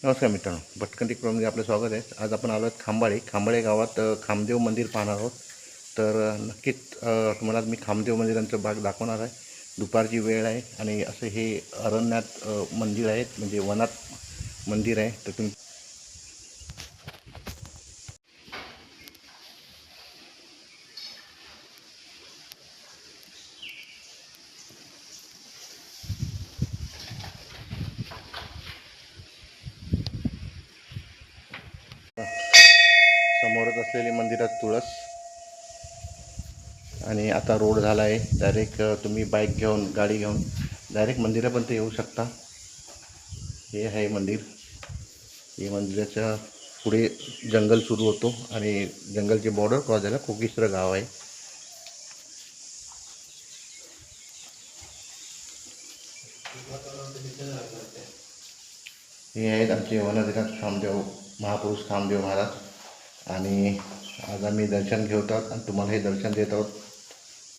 नमस्कार मित्रांनो, भटकंती क्रममध्ये आपलं स्वागत आहे. आज आपण आलो आहोत खांबाळे गावात खामदेव मंदिर पाहणार आहोत. तर नक्कीच तुम्हाला मी खामदेव मंदिरांचा भाग दाखवणार आहे. दुपारची वेळ आहे आणि असं हे अरण्यात मंदिर आहे, म्हणजे वनात मंदिर आहे. तर तुम्ही समोरच असलेली मंदिरात तुळस. आणि आता रोड झाला आहे. डायरेक्ट तुम्ही बाईक घेऊन, गाडी घेऊन डायरेक्ट मंदिरापर्यंत येऊ शकता. हे आहे मंदिर. हे मंदिराच्या पुढे जंगल सुरू होतो आणि जंगलची बॉर्डर क्रॉस झाला कोकिश्र गाव आहे. हे आहेत आमचे वनाधिराज खामदेव, महापुरुष खामदेव महाराज. आणि आज आम्ही दर्शन घेत आहोत आणि तुम्हाला हे दर्शन देत आहोत.